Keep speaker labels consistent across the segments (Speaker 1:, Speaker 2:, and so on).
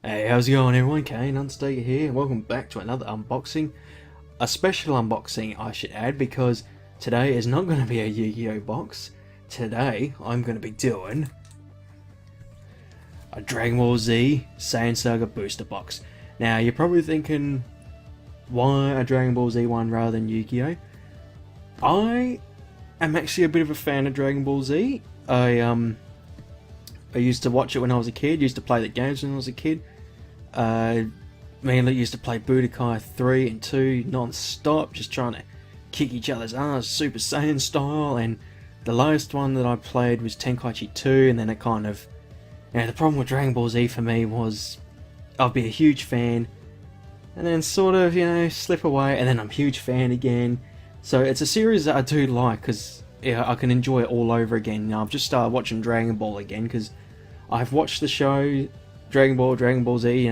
Speaker 1: Hey, how's it going everyone? KayneHunterTaker here, and welcome back to another unboxing. A special unboxing, I should add, because today is not going to be a Yu-Gi-Oh box. Today, I'm going to be doing a Dragon Ball Z Saiyan Saga booster box. Now, you're probably thinking, why a Dragon Ball Z one rather than Yu-Gi-Oh? I am actually a bit of a fan of Dragon Ball Z. I used to watch it when I was a kid, used to play the games when I was a kid. Mainly used to play Budokai 3 and 2 non-stop, just trying to kick each other's ass, Super Saiyan style, and the lowest one that I played was Tenkaichi 2, and then it kind of... the problem with Dragon Ball Z for me was I'd be a huge fan, and then sort of, slip away, and then I'm a huge fan again. So it's a series that I do like, because I can enjoy it all over again. I've just started watching Dragon Ball again, because I've watched the show Dragon Ball Z,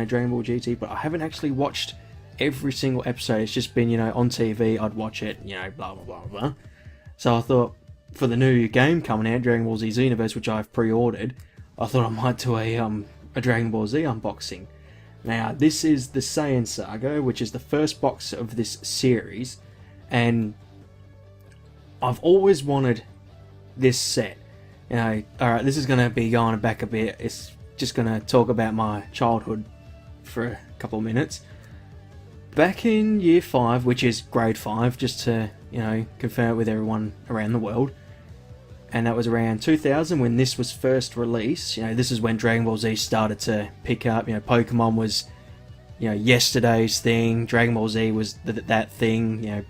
Speaker 1: Dragon Ball GT, but I haven't actually watched every single episode. It's just been, on TV, I'd watch it, blah, blah, blah, blah. So I thought, for the new game coming out, Dragon Ball Z Xenoverse, which I've pre-ordered, I thought I might do a Dragon Ball Z unboxing. Now, this is the Saiyan Saga, which is the first box of this series, and I've always wanted this set. Alright, this is going to be going back a bit. It's just going to talk about my childhood for a couple of minutes. Back in year 5, which is grade 5, just to, confirm it with everyone around the world, and that was around 2000 when this was first released. This is when Dragon Ball Z started to pick up. Pokemon was, yesterday's thing. Dragon Ball Z was that thing.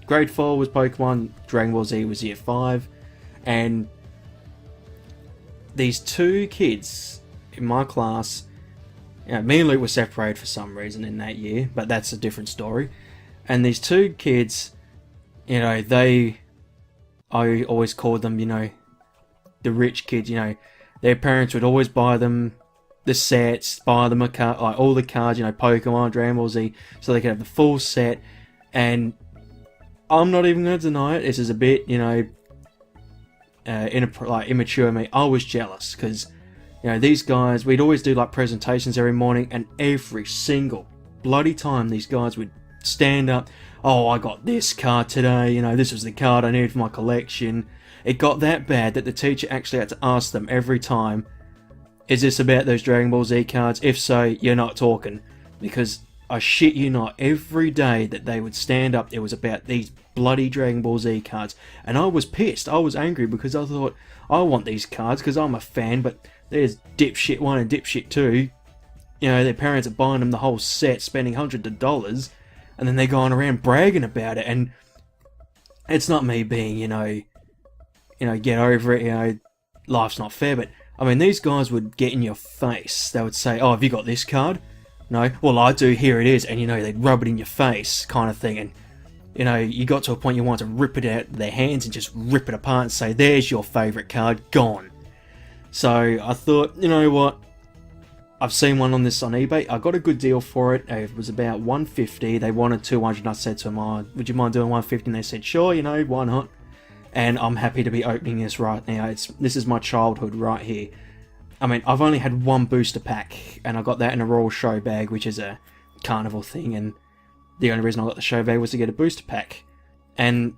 Speaker 1: Grade 4 was Pokemon, Dragon Ball Z was year 5, and these two kids in my class, me and Luke were separated for some reason in that year, but that's a different story. And these two kids, I always called them, the rich kids. Their parents would always buy them the sets, buy them a card, like all the cards, Pokemon, Dragon Ball Z, so they could have the full set. And I'm not even going to deny it, this is a bit, immature of me. I was jealous, because these guys, we'd always do like presentations every morning, and every single bloody time these guys would stand up, oh, I got this card today, this was the card I needed for my collection. It got that bad that the teacher actually had to ask them every time, is this about those Dragon Ball Z cards? If so, you're not talking. Because I shit you not, every day that they would stand up, it was about these bloody Dragon Ball Z cards. And I was pissed, I was angry, because I thought, I want these cards because I'm a fan, but there's dipshit 1 and dipshit 2. Their parents are buying them the whole set, spending hundreds of dollars, and then they're going around bragging about it. And it's not me being, get over it, life's not fair, but I mean, these guys would get in your face. They would say, oh, have you got this card? No? Well, I do, here it is. And, they'd rub it in your face, kind of thing. And, you got to a point you wanted to rip it out of their hands and just rip it apart and say, there's your favourite card, gone. So, I thought, you know what? I've seen one on eBay. I got a good deal for it. It was about $150. They wanted $200, and I said to them, oh, would you mind doing $150? And they said, sure, why not? And I'm happy to be opening this right now. This is my childhood right here. I mean, I've only had one booster pack, and I got that in a Royal Show bag, which is a carnival thing, and the only reason I got the show bag was to get a booster pack. And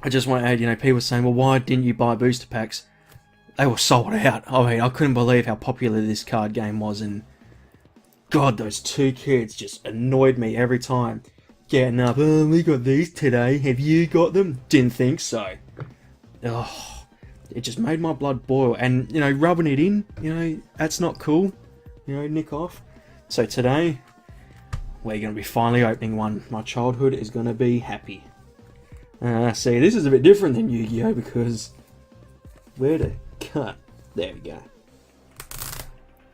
Speaker 1: I just want to add, people saying, well, why didn't you buy booster packs? They were sold out. I mean, I couldn't believe how popular this card game was, and God, those two kids just annoyed me every time. Getting up, oh, we got these today, have you got them? Didn't think so. Oh, it just made my blood boil, and, rubbing it in, that's not cool, nick off. So today, we're going to be finally opening one. My childhood is going to be happy. See, this is a bit different than Yu-Gi-Oh, because where to cut? There we go.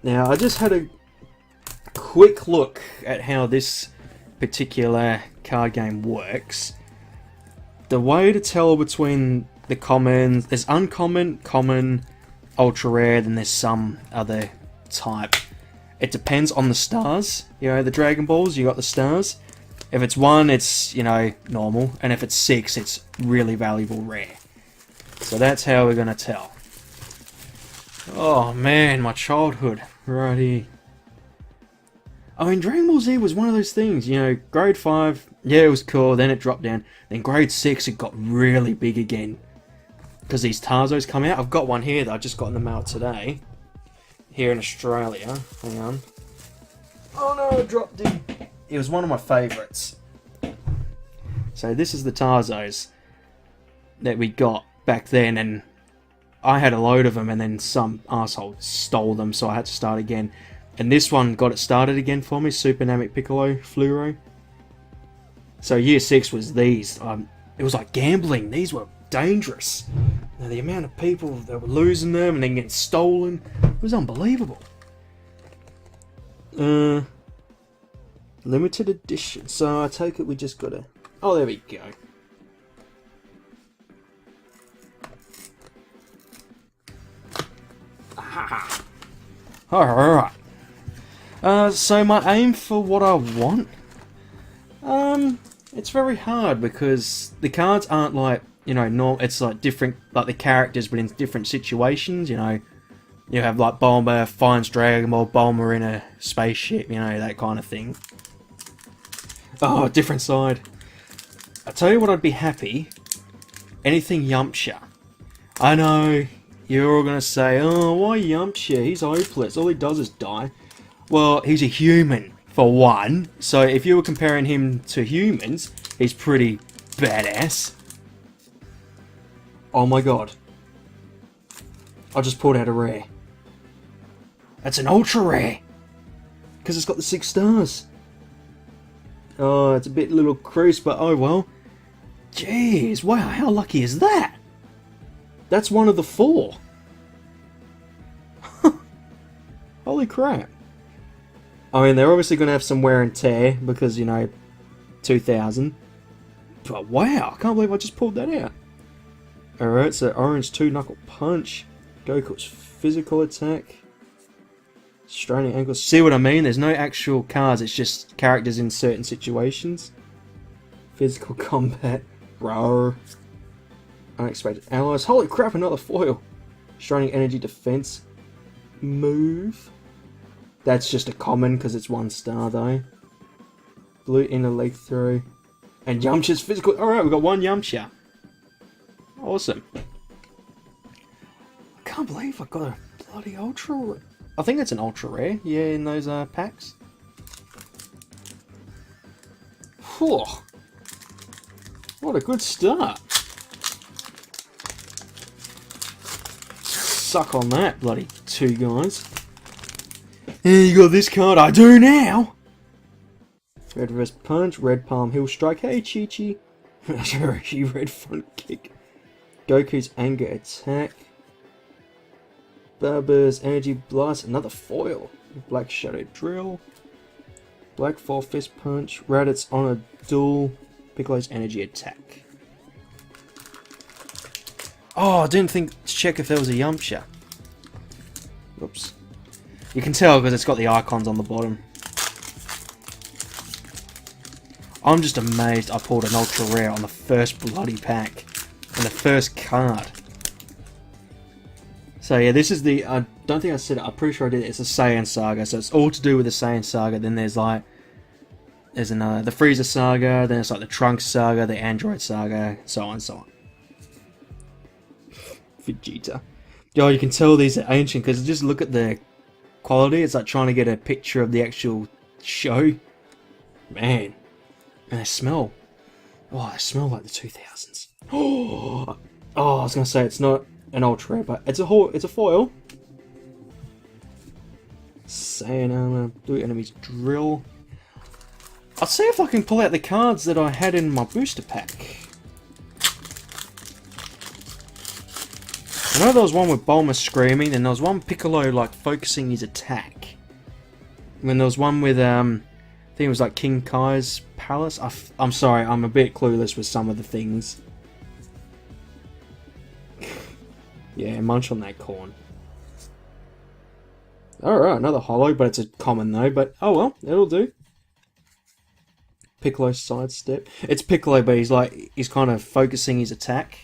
Speaker 1: Now, I just had a quick look at how this particular card game works. The way to tell between the commons, there's uncommon, common, ultra rare, then there's some other type. It depends on the stars. The Dragon Balls, you got the stars. If it's 1, it's, normal. And if it's 6, it's really valuable rare. So that's how we're going to tell. Oh man, my childhood. Right here. I mean, Dragon Ball Z was one of those things, you know, grade 5, yeah, it was cool, then it dropped down. Then grade 6, it got really big again. Because these Tarzos come out. I've got one here that I just got in the mail today. Here in Australia. Hang on. Oh no, it dropped in. It was one of my favourites. So this is the Tarzos that we got back then, and I had a load of them, and then some asshole stole them, so I had to start again. And this one got it started again for me, Super Namek Piccolo Fluoro. So year 6 was these. It was like gambling. These were dangerous. Now, the amount of people that were losing them and then getting stolen, it was unbelievable. Limited edition. So I take it we just gotta... Oh, there we go. Alright. So my aim for what I want? It's very hard because the cards aren't like, you know, it's like different, like the characters, but in different situations, you know. You have like Bulma finds Dragon Ball, Bulma in a spaceship, you know, that kind of thing. Oh, different side. I tell you what, I'd be happy. Anything Yamcha. I know, you're all gonna say, oh, why Yamcha? He's hopeless, all he does is die. Well, he's a human, for one, so if you were comparing him to humans, he's pretty badass. Oh my god. I just pulled out a rare. That's an ultra rare! Because it's got the 6 stars. Oh, it's a bit little creased, but oh well. Jeez, wow, how lucky is that? That's one of the 4. Holy crap. I mean, they're obviously going to have some wear and tear because, you know, 2000. But wow, I can't believe I just pulled that out. Alright, so Orange 2 Knuckle Punch. Goku's physical attack. Straining ankles. See what I mean? There's no actual cards, it's just characters in certain situations. Physical combat. Roar. Unexpected allies. Holy crap, another foil. Straining energy defense. Move. That's just a common because it's 1 star though. Blue inner leg throw. And Yamcha's physical. Alright, we've got 1 Yamcha. Awesome. I can't believe I got a bloody ultra. I think it's an ultra rare, yeah, in those packs. Whew. What a good start. Suck on that, bloody 2 guys. Hey, you got this card? I do now! Red reverse punch, red palm heel strike. Hey, Chi-Chi. Red front kick. Goku's anger attack. Barber's energy blast. Another foil. Black shadow drill. Black 4 fist punch. Raditz on a duel. Piccolo's energy attack. Oh, I didn't think to check if there was a Yamcha. Oops. You can tell because it's got the icons on the bottom. I'm just amazed I pulled an ultra rare on the first bloody pack. And the first card. So yeah, this is the, I don't think I said it, I'm pretty sure I did it, it's a Saiyan Saga, so it's all to do with the Saiyan Saga. Then there's like, there's another, the Frieza Saga, then it's like the Trunks Saga, the Android Saga, so on and so on. Vegeta. Yo, you can tell these are ancient because just look at the quality, it's like trying to get a picture of the actual show. Man. And they smell. Oh, they smell like the 2000s. Oh, I was gonna say it's not an ultra rare, but it's a foil. Saiyan armor, blue enemies drill. I'll see if I can pull out the cards that I had in my booster pack. I know there was one with Bulma screaming, and there was one Piccolo like focusing his attack. And then there was one with I think it was like King Kai's palace. I'm sorry, I'm a bit clueless with some of the things. Yeah, munch on that corn. Alright, another holo, but it's a common though, but oh well, it'll do. Piccolo sidestep. It's Piccolo, but he's kind of focusing his attack.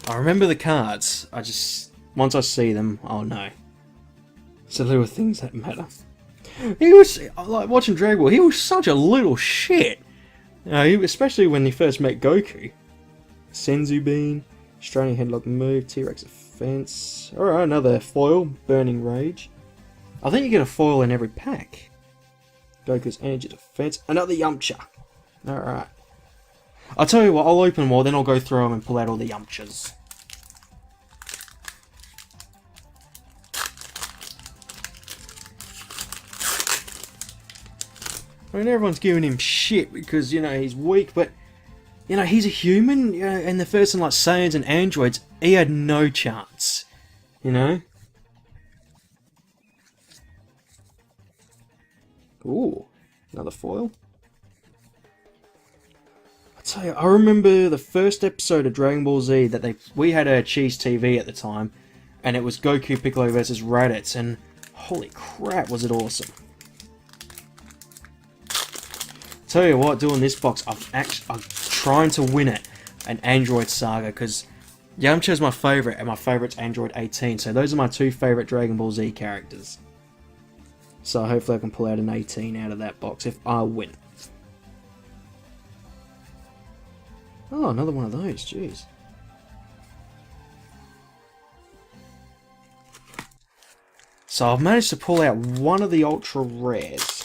Speaker 1: I remember the cards. Once I see them, oh no. It's the little things that matter. He was, like, watching Dragon Ball, he was such a little shit. Especially when he first met Goku. Senzu Bean, Straining Headlock Move, T-Rex Offense. Alright, another foil, Burning Rage. I think you get a foil in every pack. Goku's Energy Defense, another Yamcha. Alright. I'll tell you what, I'll open them all, then I'll go through them and pull out all the Yamchas. I mean, everyone's giving him shit because, you know, he's weak, but, you know, he's a human, you know, and the first one, like Saiyans and androids, he had no chance, you know? Ooh, another foil. I tell you, I remember the first episode of Dragon Ball Z that we had a Cheese TV at the time, and it was Goku Piccolo versus Raditz, and holy crap, was it awesome. Tell you what, doing this box, I'm trying to win it, an Android Saga, because Yamcha's my favourite, and my favourite's Android 18, so those are my two favourite Dragon Ball Z characters. So hopefully I can pull out an 18 out of that box if I win. Oh, another one of those, jeez. So I've managed to pull out one of the ultra rares.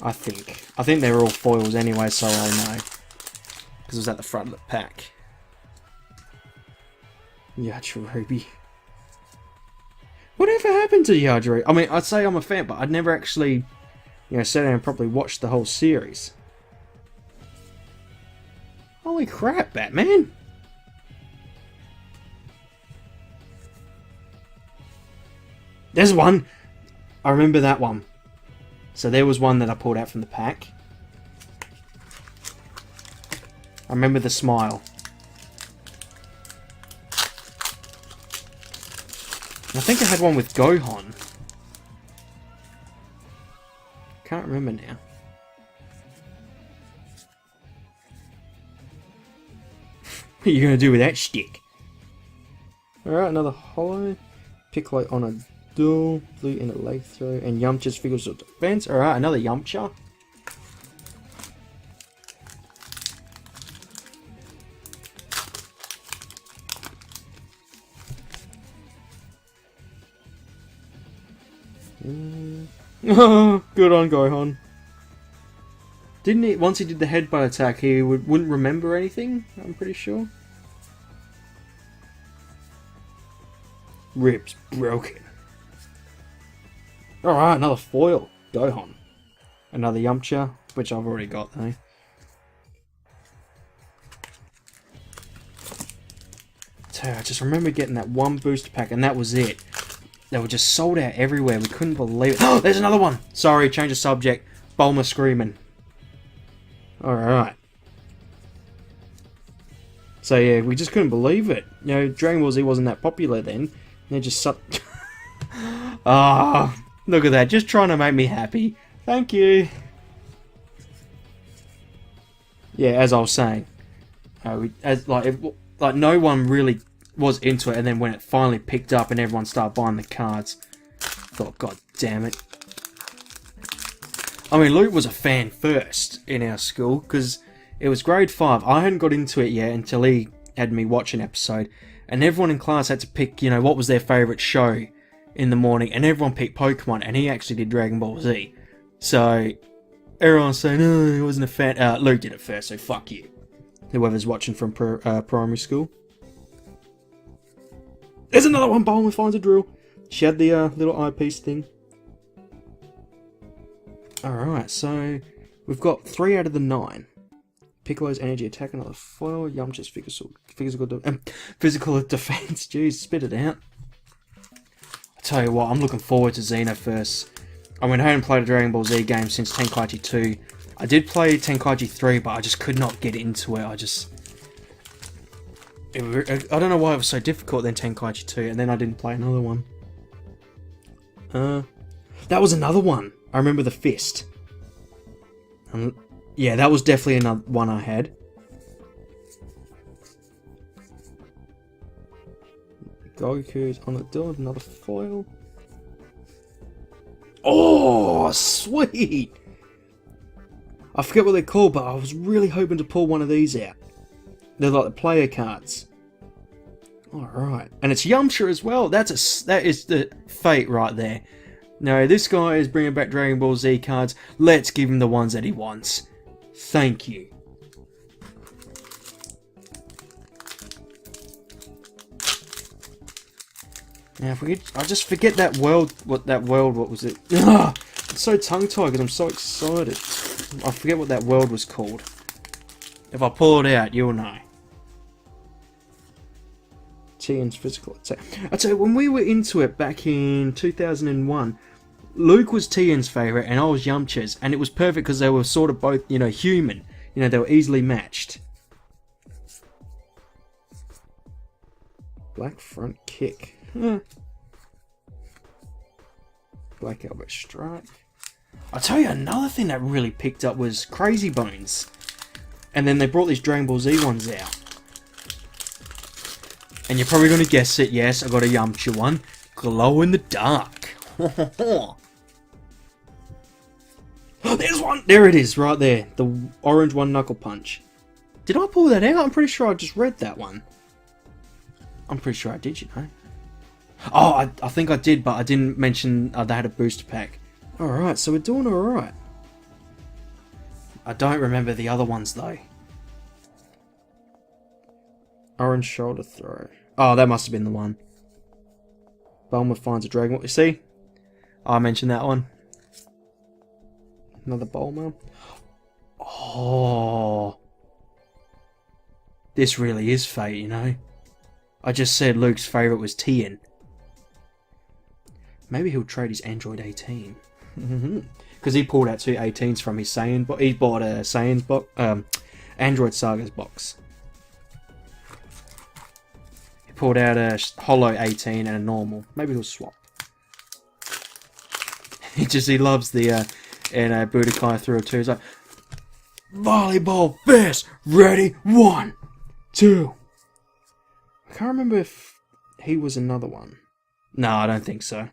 Speaker 1: I think they were all foils anyway, so I'll know. Because it was at the front of the pack. Yajirobe. Whatever happened to Yajirobe? I mean, I'd say I'm a fan, but I'd never actually, you know, sat down and properly watched the whole series. Holy crap, Batman! There's one! I remember that one. So there was one that I pulled out from the pack. I remember the smile. I think I had one with Gohan. Can't remember now. What are you going to do with that stick? Alright, another holo. Piccolo on a duel. Blue in a leg throw. And Yamcha's Figures of Defense. Alright, another Yamcha. Good on Gohan. Didn't he, once he did the headbutt attack, he wouldn't remember anything, I'm pretty sure. Ribs broken. Alright, another foil. Gohan. Another Yamcha, which I've already got though. I just remember getting that one booster pack and that was it. They were just sold out everywhere, we couldn't believe it. Oh, there's another one! Sorry, change of subject. Bulma screaming. Alright. So yeah, we just couldn't believe it. You know, Dragon Ball Z wasn't that popular then. They're just ah, look at that, just trying to make me happy. Thank you. Yeah, as I was saying, like no one really was into it, and then when it finally picked up and everyone started buying the cards, I thought, God damn it. I mean, Luke was a fan first in our school, because it was grade 5. I hadn't got into it yet until he had me watch an episode, and everyone in class had to pick, you know, what was their favourite show in the morning, and everyone picked Pokemon, and he actually did Dragon Ball Z. So, everyone's saying, oh, he wasn't a fan. Luke did it first, so fuck you. Whoever's watching from primary school. There's another one, Bulma finds a drill. She had the little eyepiece thing. Alright, so we've got 3 out of the 9. Piccolo's energy attack, another foil. Yamcha's physical defense. Jeez, spit it out. I tell you what, I'm looking forward to Xenoverse. I mean, I haven't played a Dragon Ball Z game since Tenkaichi 2. I did play Tenkaichi 3, but I just could not get into it. I don't know why it was so difficult then Tenkaichi 2, and then I didn't play another one. That was another one. I remember the fist. Yeah, that was definitely another one I had. Goku's on the door, another foil. Oh, sweet! I forget what they're called, but I was really hoping to pull one of these out. They're like the player cards. Alright. And it's Yamcha as well. That is the fate right there. No, this guy is bringing back Dragon Ball Z cards. Let's give him the ones that he wants. Thank you. Now, if we could, I just forget that world. What was it? Ugh, it's so tongue-tied because I'm so excited. I forget what that world was called. If I pull it out, you'll know. Tien's physical attack. I tell you, when we were into it back in 2001, Luke was Tien's favourite and I was Yamcha's, and it was perfect because they were sort of both, human. They were easily matched. Black front kick. Black elbow strike. I'll tell you, another thing that really picked up was Crazy Bones. And then they brought these Dragon Ball Z ones out. And you're probably going to guess it, yes, I got a Yamcha one. Glow in the dark. Oh, there's one! There it is, right there. The orange one knuckle punch. Did I pull that out? I'm pretty sure I just read that one. I'm pretty sure I did, Oh, I think I did, but I didn't mention they had a booster pack. Alright, so we're doing alright. I don't remember the other ones, though. Orange shoulder throw. Oh, that must have been the one. Bulma finds a dragon. What you see? I mentioned that one. Another Bulma. Oh. This really is fate, I just said Luke's favourite was Tien. Maybe he'll trade his Android 18. Because he pulled out two 18s from his Saiyan, but he bought a Saiyan's box, Android Saga's box. He pulled out a Holo 18 and a normal. Maybe he'll swap. He loves the and Budokai through it too. He's like, volleyball fist, ready, 1, 2. I can't remember if he was another one. No, I don't think so.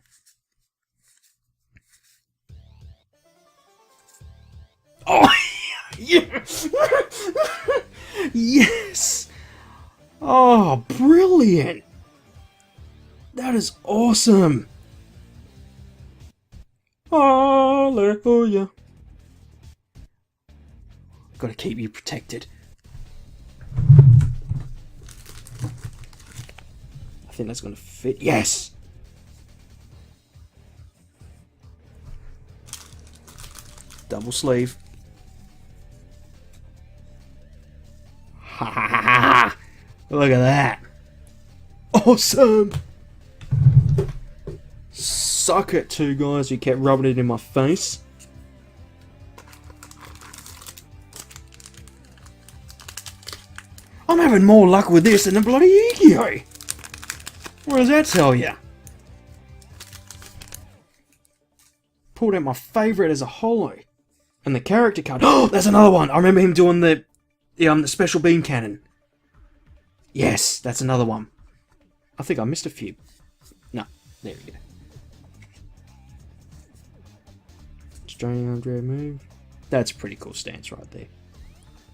Speaker 1: Oh, yes! Yes! Oh, brilliant! That is awesome! Hallelujah! Gotta keep you protected. I think that's gonna fit. Yes! Double sleeve. Ha ha ha ha! Look at that! Awesome! Suck it, two guys who kept rubbing it in my face. I'm having more luck with this than the bloody Yu-Gi-Oh! What does that tell you? Pulled out my favourite as a holo. And the character card. Oh, there's another one! I remember him doing the special beam cannon. Yes, that's another one. I think I missed a few. No, there we go. Australian Andrea move. That's a pretty cool stance right there.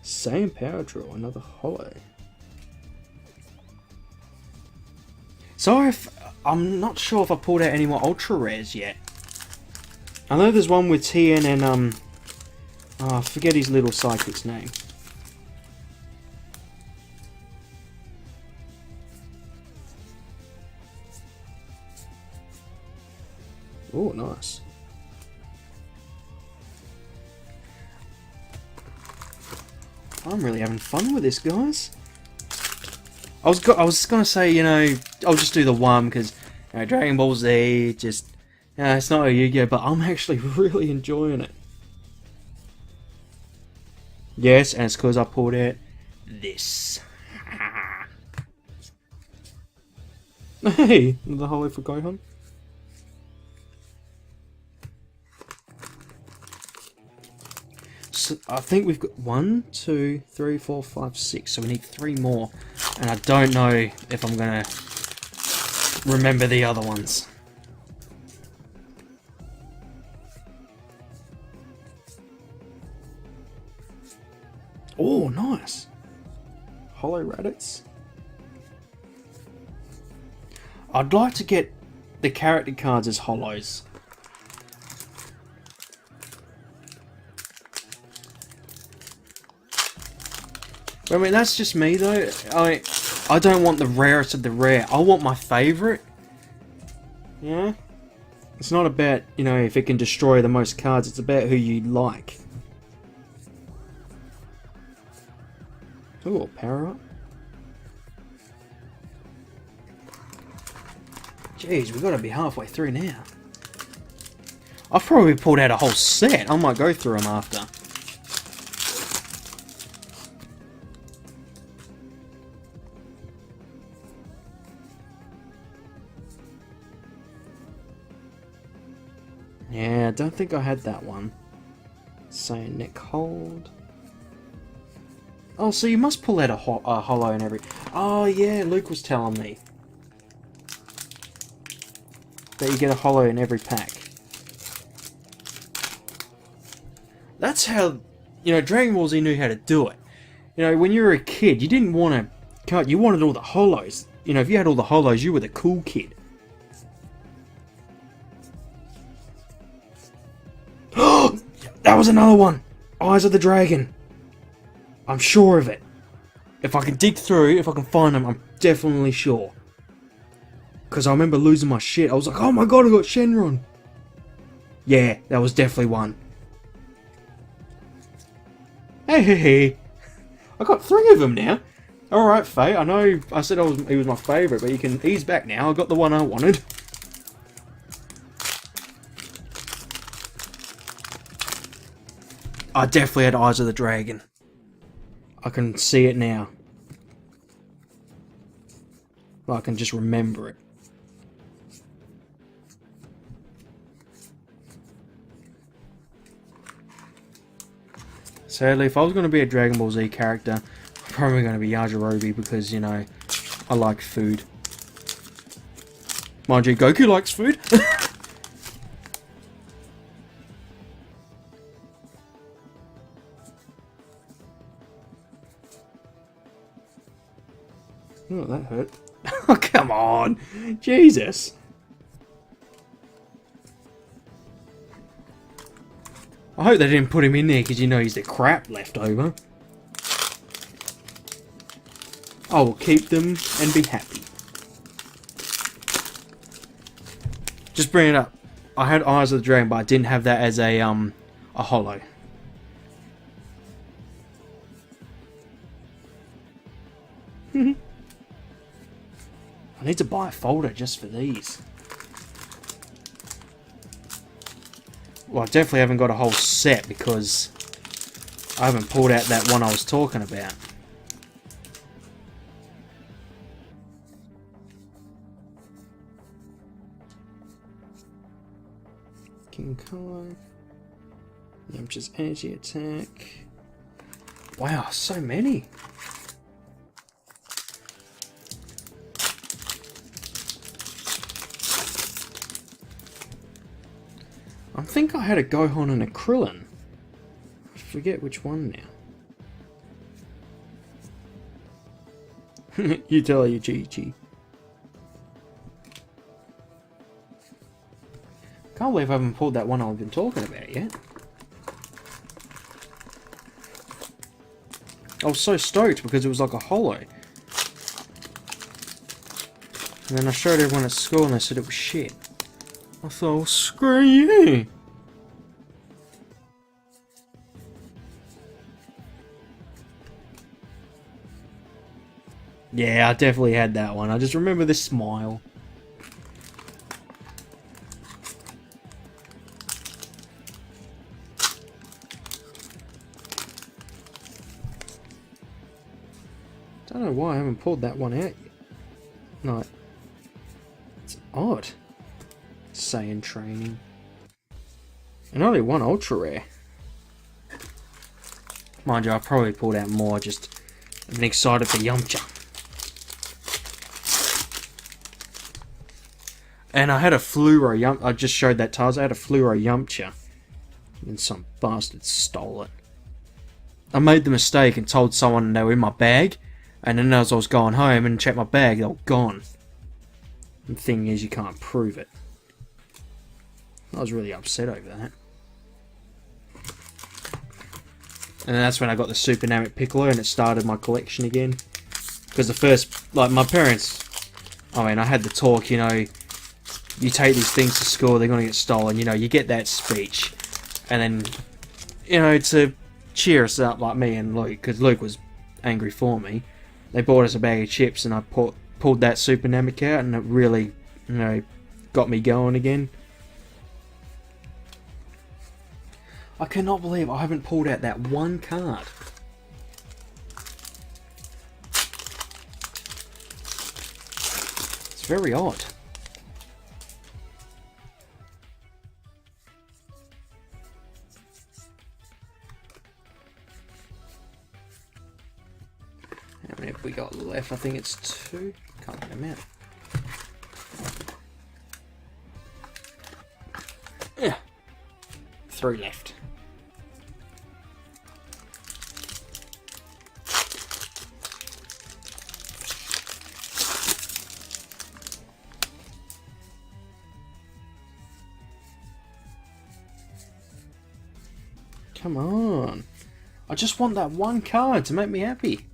Speaker 1: Same power draw, another holo. So I'm not sure if I pulled out any more ultra rares yet. I know there's one with Tien and I forget his little psychic's name. Oh, nice. I'm really having fun with this, guys. I was gonna say, I'll just do the one because Dragon Ball Z just it's not a Yu-Gi-Oh, but I'm actually really enjoying it. Yes, and it's because I pulled out this. Hey, another holo for Gohan. So I think we've got 1, 2, 3, 4, 5, 6. So we need 3 more, and I don't know if I'm gonna remember the other ones. Oh, nice. Hollow Raditz. I'd like to get the character cards as hollows. I mean, that's just me though. I don't want the rarest of the rare. I want my favourite. Yeah? It's not about, you know, if it can destroy the most cards. It's about who you like. Ooh, power up. Jeez, we've got to be halfway through now. I've probably pulled out a whole set. I might go through them after. Yeah, I don't think I had that one. Saying neck hold. Oh, so you must pull out a hollow in every... Oh, yeah, Luke was telling me. That you get a hollow in every pack. That's how, you know, Dragon Ball Z knew how to do it. You know, when you were a kid, you didn't want to cut, you wanted all the hollows. You know, if you had all the hollows, you were the cool kid. Oh, that was another one! Eyes of the Dragon. I'm sure of it. If I can dig through, if I can find them, I'm definitely sure. Because I remember losing my shit. I was like, oh my god, I got Shenron. Yeah, that was definitely one. Hey. I got 3 of them now. Alright, Faye, I know I said he was my favourite, but you can ease back now. I got the one I wanted. I definitely had Eyes of the Dragon. I can see it now. I can just remember it. Sadly, if I was going to be a Dragon Ball Z character, I'm probably going to be Yajirobe because, you know, I like food. Mind you, Goku likes food. Oh, that hurt. Oh, come on! Jesus! I hope they didn't put him in there because you know he's the crap left over. I will keep them and be happy. Just bring it up. I had Eyes of the Dragon, but I didn't have that as a hollow. I need to buy a folder just for these. Well, I definitely haven't got a whole set because I haven't pulled out that one I was talking about. King Kong. Yamcha's energy attack. Wow, so many. I think I had a Gohan and a Krillin. I forget which one now. You tell you, Chi-Chi. Can't believe I haven't pulled that one I've been talking about yet. I was so stoked because it was like a hollow. And then I showed everyone at school and they said it was shit. I thought, well, screw you! Yeah, I definitely had that one. I just remember the smile. Don't know why I haven't pulled that one out yet. No. It's odd. Saiyan training. And only one ultra rare. Mind you, I probably pulled out more, just I've been excited for Yamcha. And I had a fluoro yump. I just showed that Taz. I had a fluoro yumpture. And some bastard stole it. I made the mistake and told someone they were in my bag. And then as I was going home and checked my bag, they were gone. The thing is, you can't prove it. I was really upset over that. And that's when I got the Super Namek Piccolo and it started my collection again. Because the first, like my parents, I mean, I had the talk, you know, you take these things to school, they're going to get stolen, you know, you get that speech. And then, you know, to cheer us up, like me and Luke, because Luke was angry for me, they bought us a bag of chips and I pulled that Super Namek out and it really, you know, got me going again. I cannot believe I haven't pulled out that one card. It's very odd. How many have we got left? I think it's 2. Can't get them out. Yeah. 3 left. Come on. I just want that one card to make me happy.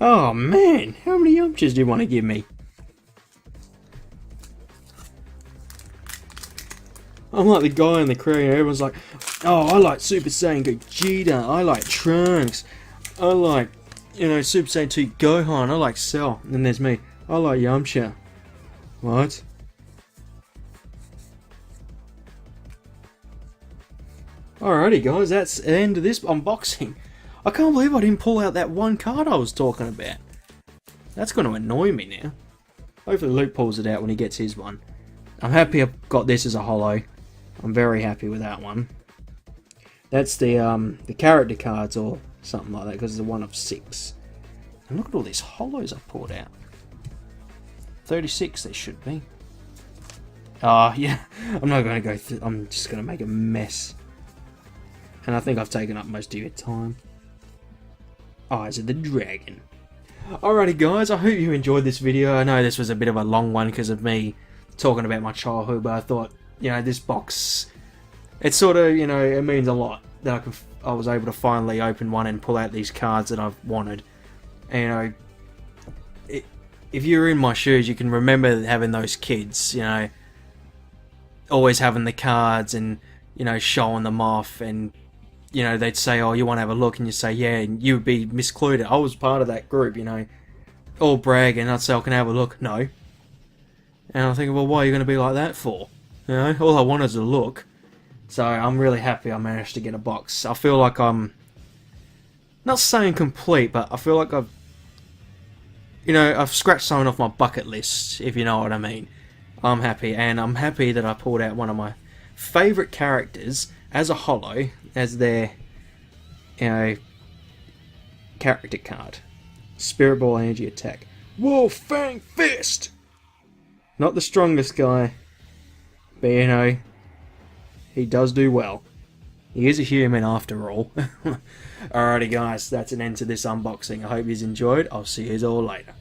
Speaker 1: Oh man, how many yumptures do you want to give me? I'm like the guy in the crowd, you know, everyone's like, oh, I like Super Saiyan Gogeta, I like Trunks, I like, you know, Super Saiyan 2 Gohan, I like Cell, and then there's me, I like Yamcha. What? Alrighty guys, that's the end of this unboxing. I can't believe I didn't pull out that one card I was talking about. That's going to annoy me now. Hopefully Luke pulls it out when he gets his one. I'm happy I've got this as a holo. I'm very happy with that one. That's the character cards or something like that, because it's a 1 of 6. And look at all these holos I pulled out. 36 they should be. Oh yeah, I'm not going to go through, I'm just going to make a mess. And I think I've taken up most of your time. Eyes of the Dragon. Alrighty guys, I hope you enjoyed this video. I know this was a bit of a long one because of me talking about my childhood, but I thought, you know, this box, it's sort of, you know, it means a lot that I was able to finally open one and pull out these cards that I've wanted. And, you know, if you're in my shoes, you can remember having those kids, you know, always having the cards and, you know, showing them off, and you know, they'd say, oh, you want to have a look, and you say, yeah, and you would be miscluded. I was part of that group, you know, all bragging. I'd say, I can have a look. No. And I'm thinking, well, why are you going to be like that for? You know, all I want is a look. So I'm really happy I managed to get a box. I feel like I'm not saying complete, but I feel like I've, you know, I've scratched something off my bucket list, if you know what I mean. I'm happy, and I'm happy that I pulled out one of my favourite characters as a holo, as their, you know, character card. Spirit Ball Energy Attack. Wolf Fang Fist! Not the strongest guy, but you know, he does do well. He is a human after all. Alrighty guys, that's an end to this unboxing. I hope you enjoyed. I'll see you all later.